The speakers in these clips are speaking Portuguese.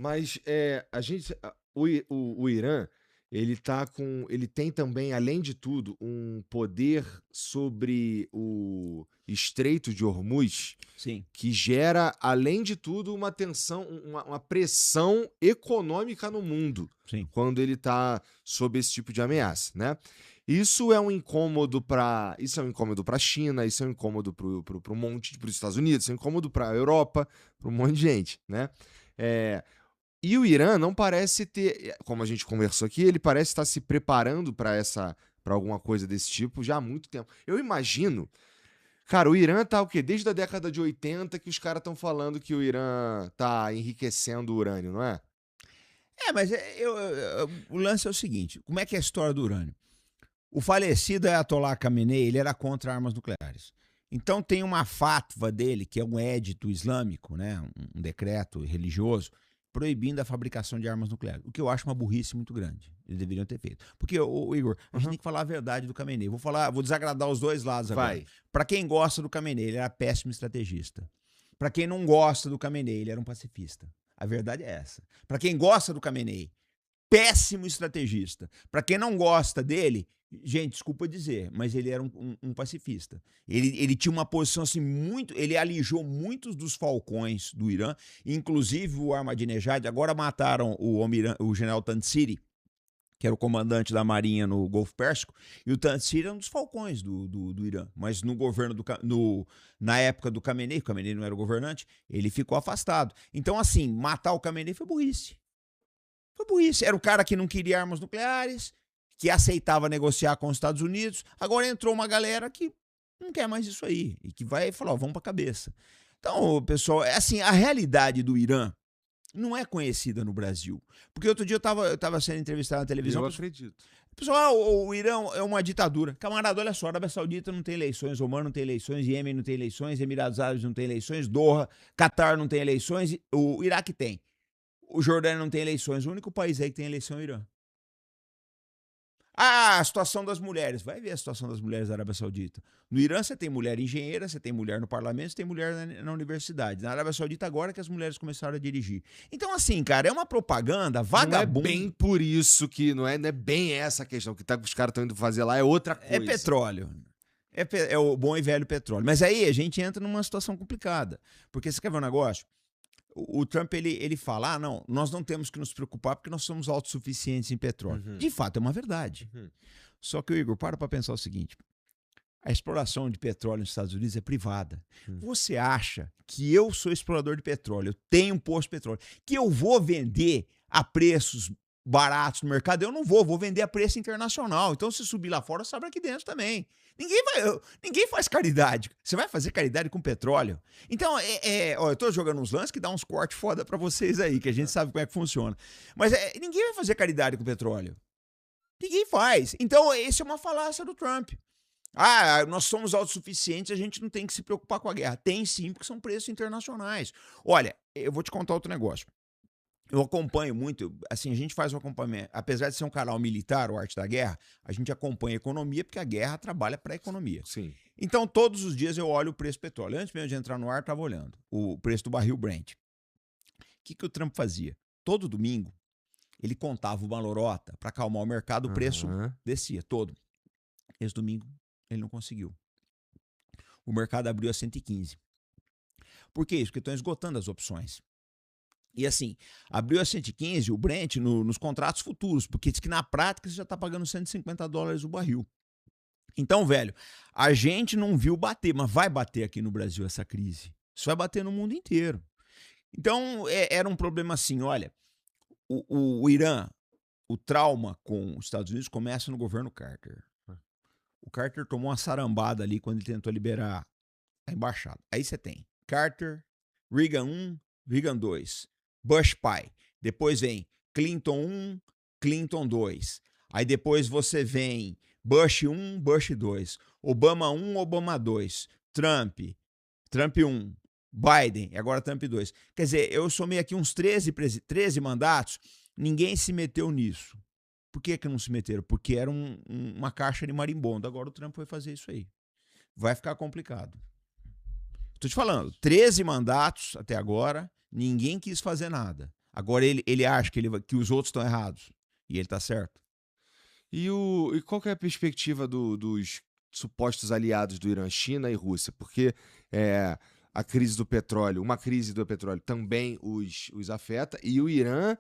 Mas o Irã, ele tem também, além de tudo, um poder sobre o Estreito de Hormuz Sim. que gera, além de tudo, uma tensão, uma pressão econômica no mundo Sim. quando ele está sob esse tipo de ameaça, né? Isso é um incômodo para a China, isso é um incômodo para os Estados Unidos, isso é um incômodo para a Europa, para um monte de gente, né? E o Irã não parece ter, como a gente conversou aqui, ele parece estar se preparando para alguma coisa desse tipo já há muito tempo. Eu imagino, cara, o Irã tá o quê? Desde a década de 80 que os caras estão falando que o Irã tá enriquecendo o urânio, não é? Mas o lance é o seguinte: como é que é a história do urânio? O falecido Ayatollah Khamenei, ele era contra armas nucleares. Então tem uma fatwa dele, que é um édito islâmico, né, um decreto religioso, proibindo a fabricação de armas nucleares. O que eu acho uma burrice muito grande. Eles deveriam ter feito. Porque, Igor, a gente tem que falar a verdade do Khamenei. Vou desagradar os dois lados agora. Vai. Para quem gosta do Khamenei, ele era péssimo estrategista. Para quem não gosta do Khamenei, ele era um pacifista. A verdade é essa. Para quem gosta do Khamenei, péssimo estrategista. Para quem não gosta dele, gente, desculpa dizer, mas ele era um pacifista. Ele tinha uma posição assim muito. Ele alijou muitos dos falcões do Irã, inclusive o Ahmadinejad. Agora mataram o general Tansiri, que era o comandante da marinha no Golfo Pérsico, e o Tansiri era um dos falcões do Irã. Mas no governo na época do Khamenei, o Khamenei não era o governante, ele ficou afastado. Então, assim, matar o Khamenei foi burrice. Foi burrice. Era o cara que não queria armas nucleares, que aceitava negociar com os Estados Unidos. Agora entrou uma galera que não quer mais isso aí e que vai falar, ó, vamos pra cabeça. Então, pessoal, é assim, a realidade do Irã não é conhecida no Brasil. Porque outro dia eu tava sendo entrevistado na televisão. Eu acredito. Pessoal, o Irã é uma ditadura. Camarada, olha só, a Arábia Saudita não tem eleições, Omã não tem eleições, Iêmen não tem eleições, Emirados Árabes não tem eleições, Doha, Catar não tem eleições, o Iraque tem. O Jordânia não tem eleições. O único país aí que tem eleição é o Irã. A situação das mulheres. Vai ver a situação das mulheres da Arábia Saudita. No Irã você tem mulher engenheira, você tem mulher no parlamento, você tem mulher na universidade. Na Arábia Saudita agora que as mulheres começaram a dirigir. Então assim, cara, é uma propaganda vagabunda. Não é bem por isso que... Não é bem essa a questão. Que os caras estão indo fazer lá é outra coisa. É petróleo. É o bom e velho petróleo. Mas aí a gente entra numa situação complicada. Porque você quer ver um negócio? O Trump, ele fala, não, nós não temos que nos preocupar porque nós somos autossuficientes em petróleo. Uhum. De fato, é uma verdade. Uhum. Só que, Igor, para pensar o seguinte, a exploração de petróleo nos Estados Unidos é privada. Você acha que eu sou explorador de petróleo, eu tenho um posto de petróleo, que eu vou vender a preços baratos no mercado? Eu não vou vender a preço internacional. Então, se subir lá fora, sobe aqui dentro também. Ninguém faz caridade. Você vai fazer caridade com petróleo? Então, eu tô jogando uns lances que dá uns cortes foda pra vocês aí, que a gente sabe como é que funciona. Mas ninguém vai fazer caridade com petróleo. Ninguém faz. Então, essa é uma falácia do Trump. Nós somos autossuficientes, a gente não tem que se preocupar com a guerra. Tem sim, porque são preços internacionais. Olha, eu vou te contar outro negócio. Eu acompanho muito, assim, a gente faz um acompanhamento, apesar de ser um canal militar, o Arte da Guerra, a gente acompanha a economia, porque a guerra trabalha para a economia. Sim. Então, todos os dias eu olho o preço do petróleo. Antes mesmo de entrar no ar, eu estava olhando o preço do barril Brent. O que o Trump fazia? Todo domingo, ele contava uma lorota para acalmar o mercado, o preço descia, todo. Esse domingo, ele não conseguiu. O mercado abriu a 115. Por que isso? Porque estão esgotando as opções. E assim, abriu a 115 o Brent nos contratos futuros, porque diz que na prática você já está pagando $150 o barril. Então, velho, a gente não viu bater, mas vai bater aqui no Brasil essa crise. Isso vai bater no mundo inteiro. Então, era um problema assim, olha, o Irã, o trauma com os Estados Unidos começa no governo Carter. O Carter tomou uma sarambada ali quando ele tentou liberar a embaixada. Aí você tem Carter, Reagan 1, Reagan 2. Bush pai. Depois vem Clinton 1, Clinton 2. Aí depois você vem Bush 1, Bush 2. Obama 1, Obama 2. Trump 1. Biden, e agora Trump 2. Quer dizer, eu somei aqui uns 13 mandatos, ninguém se meteu nisso. Por que não se meteram? Porque era uma caixa de marimbondo. Agora o Trump vai fazer isso aí. Vai ficar complicado. Tô te falando, 13 mandatos até agora, ninguém quis fazer nada. Agora ele acha que os outros estão errados. E ele tá certo. E qual que é a perspectiva dos supostos aliados do Irã, China e Rússia? Porque a crise do petróleo, uma crise do petróleo também os afeta, e o Irã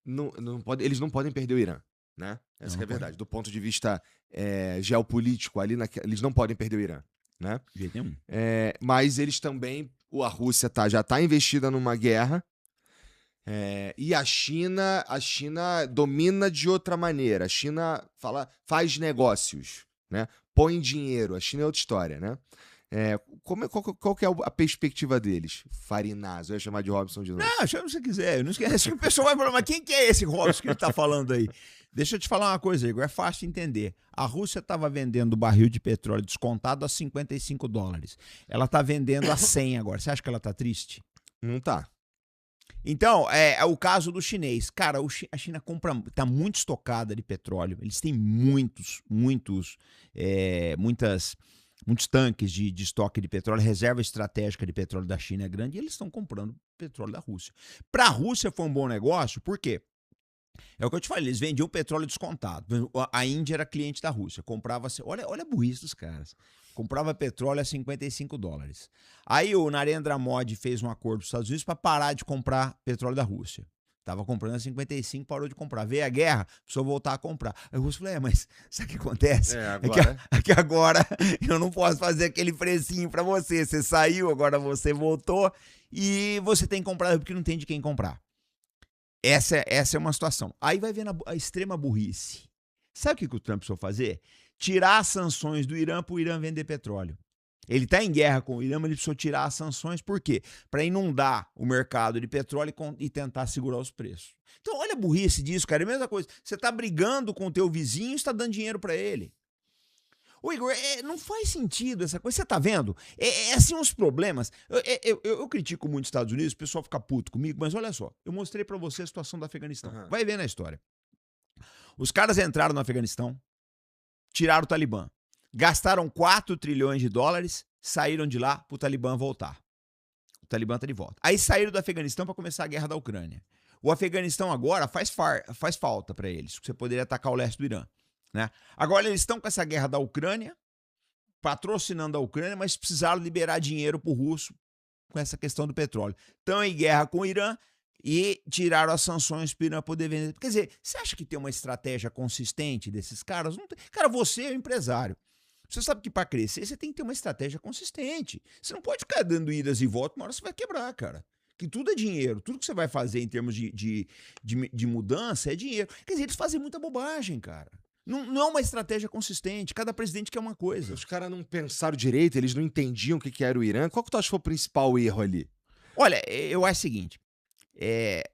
não pode, eles não podem perder o Irã, né? Essa que é a verdade. Do ponto de vista geopolítico, ali eles não podem perder o Irã, né? De jeito nenhum. Mas eles também, a Rússia já está investida numa guerra. E a China domina de outra maneira. A China faz negócios, né? Põe dinheiro. A China é outra história, né? Qual que é a perspectiva deles? Farinazzo, eu ia chamar de Robson de novo. Não, chama se você quiser. Não esquece que o pessoal vai falar, mas quem que é esse Robson que ele tá falando aí? Deixa eu te falar uma coisa, Igor, é fácil de entender. A Rússia estava vendendo o barril de petróleo descontado a $55. Ela tá vendendo a 100 agora. Você acha que ela tá triste? Não tá. Então, é o caso do chinês. Cara, a China tá muito estocada de petróleo. Eles têm muitos tanques de estoque de petróleo. A reserva estratégica de petróleo da China é grande e eles estão comprando petróleo da Rússia. Para a Rússia foi um bom negócio, por quê? É o que eu te falei, eles vendiam petróleo descontado. A Índia era cliente da Rússia, comprava... Olha a burrice dos caras. Comprava petróleo a $55. Aí o Narendra Modi fez um acordo com os Estados Unidos para parar de comprar petróleo da Rússia. Tava comprando a 55, parou de comprar. Veio a guerra, precisou voltar a comprar. Aí o Russo falou, mas sabe o que acontece? É que agora eu não posso fazer aquele precinho para você. Você saiu, agora você voltou e você tem que comprar porque não tem de quem comprar. Essa é uma situação. Aí vai vendo a extrema burrice. Sabe o que o Trump precisou fazer? Tirar as sanções do Irã para o Irã vender petróleo. Ele está em guerra com o Irã, mas ele precisou tirar as sanções. Por quê? Para inundar o mercado de petróleo e tentar segurar os preços. Então, olha a burrice disso, cara. É a mesma coisa. Você está brigando com o teu vizinho e está dando dinheiro para ele. Ô, Igor, não faz sentido essa coisa. Você tá vendo? Assim uns problemas. Eu critico muito os Estados Unidos, o pessoal fica puto comigo, mas olha só. Eu mostrei para você a situação do Afeganistão. Uhum. Vai ver na história. Os caras entraram no Afeganistão, tiraram o Talibã. Gastaram $4 trilhões, saíram de lá pro Talibã voltar. O Talibã tá de volta. Aí saíram do Afeganistão para começar a guerra da Ucrânia. O Afeganistão agora faz falta para eles. Você poderia atacar o leste do Irã. Né? Agora eles estão com essa guerra da Ucrânia, patrocinando a Ucrânia, mas precisaram liberar dinheiro pro russo com essa questão do petróleo. Estão em guerra com o Irã e tiraram as sanções para o Irã poder vender. Quer dizer, você acha que tem uma estratégia consistente desses caras? Não tem. Cara, você é um empresário. Você sabe que para crescer você tem que ter uma estratégia consistente. Você não pode ficar dando idas e voltas, uma hora você vai quebrar, cara. Que tudo é dinheiro. Tudo que você vai fazer em termos de mudança é dinheiro. Quer dizer, eles fazem muita bobagem, cara. Não é uma estratégia consistente. Cada presidente quer uma coisa. Os caras não pensaram direito, eles não entendiam o que era o Irã. Qual que tu acha que foi o principal erro ali? Olha, eu acho o seguinte.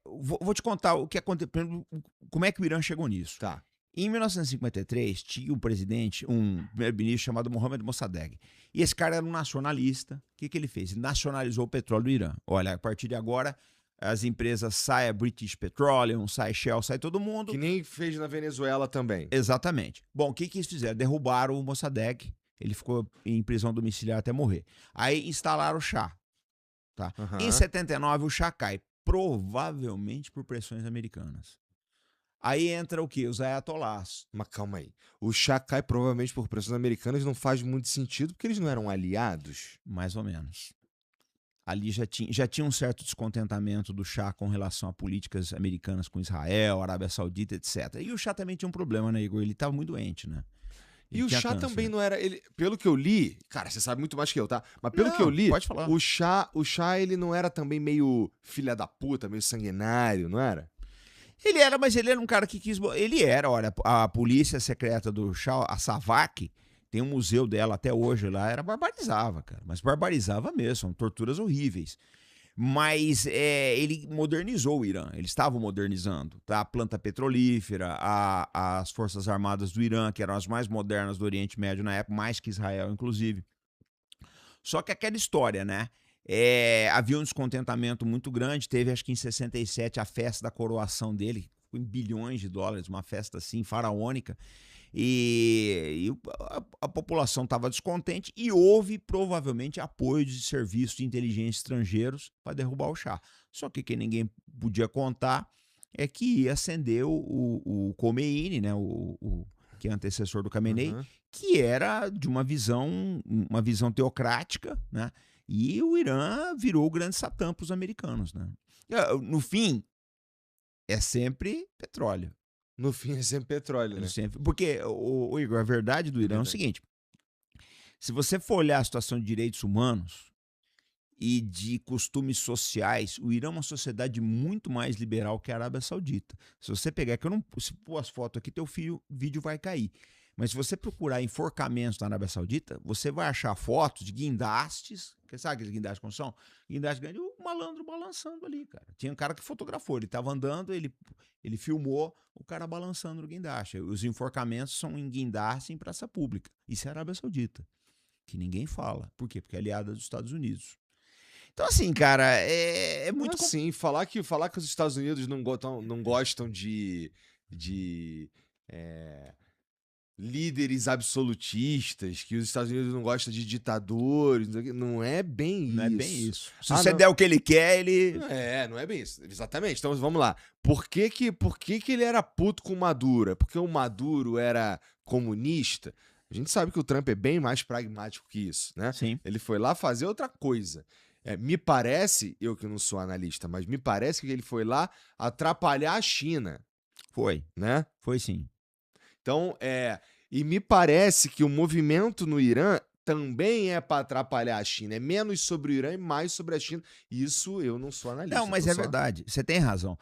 Vou te contar o que aconteceu. Como é que o Irã chegou nisso? Tá. Em 1953, tinha um primeiro-ministro chamado Mohammad Mossadegh. E esse cara era um nacionalista. O que ele fez? Ele nacionalizou o petróleo do Irã. Olha, a partir de agora, as empresas saem a British Petroleum, sai Shell, sai todo mundo. Que nem fez na Venezuela também. Exatamente. Bom, o que eles fizeram? Derrubaram o Mossadegh. Ele ficou em prisão domiciliar até morrer. Aí instalaram o Shah. Tá? Em 79, o Shah cai. Provavelmente por pressões americanas. Aí entra o quê? Os ayatolás. Mas calma aí. O Shah cai provavelmente por pressões americanas não faz muito sentido porque eles não eram aliados? Mais ou menos. Ali já tinha um certo descontentamento do Shah com relação a políticas americanas com Israel, Arábia Saudita, etc. E o Shah também tinha um problema, né, Igor? Ele estava muito doente, né? E o Shah também não era... Pelo que eu li... Cara, você sabe muito mais que eu, tá? Mas pelo que eu li, pode falar. O Shah, ele não era também meio filha da puta, meio sanguinário, não era? Ele era, mas ele era um cara que quis... Ele era, olha, a polícia secreta do Shah, a SAVAK, tem um museu dela até hoje lá, barbarizava, cara. Mas barbarizava mesmo, são torturas horríveis. Mas ele modernizou o Irã, eles estavam modernizando. Tá? A planta petrolífera, as forças armadas do Irã, que eram as mais modernas do Oriente Médio na época, mais que Israel, inclusive. Só que aquela história, né? Havia um descontentamento muito grande. Teve, acho que em 67, a festa da coroação dele, em bilhões de dólares, uma festa assim, faraônica. E a população estava descontente e houve provavelmente apoio de serviços de inteligência estrangeiros para derrubar o Shah. Só que ninguém podia contar é que ia ascender o Khomeini, né, que é antecessor do Khamenei, Aham. que era de uma visão teocrática, né? E o Irã virou o grande satã para os americanos, né? No fim, é sempre petróleo. No fim é sempre petróleo, né? Porque, o Igor, a verdade do É Irã é o verdade. seguinte: se você for olhar a situação de direitos humanos e de costumes sociais, o Irã é uma sociedade muito mais liberal que a Arábia Saudita. Se você pegar, que eu não, se pôr as fotos aqui, teu vídeo vai cair. Mas se você procurar enforcamentos na Arábia Saudita, você vai achar fotos de guindastes. Sabe aqueles guindastes como são? Guindaste grande, o malandro balançando ali, cara. Tinha um cara que fotografou, ele estava andando, ele filmou o cara balançando no guindaste. Os enforcamentos são em guindaste em praça pública. Isso é a Arábia Saudita, que ninguém fala. Por quê? Porque é aliada dos Estados Unidos. Então, assim, cara, é muito Assim, falar que os Estados Unidos não gostam de líderes absolutistas, que os Estados Unidos não gostam de ditadores, não é bem isso. Não é bem isso. Se Ah, você não. der o que ele quer, ele. Não é bem isso. Exatamente. Então vamos lá. Por que ele era puto com o Maduro? É porque o Maduro era comunista? A gente sabe que o Trump é bem mais pragmático que isso, né? Sim. Ele foi lá fazer outra coisa. Me parece, eu que não sou analista, mas me parece que ele foi lá atrapalhar a China, Foi. né? Foi sim. Então, e me parece que o movimento no Irã também é para atrapalhar a China. É menos sobre o Irã e mais sobre a China. Isso eu não sou analista. Não, mas tô é só- verdade. Você tem razão.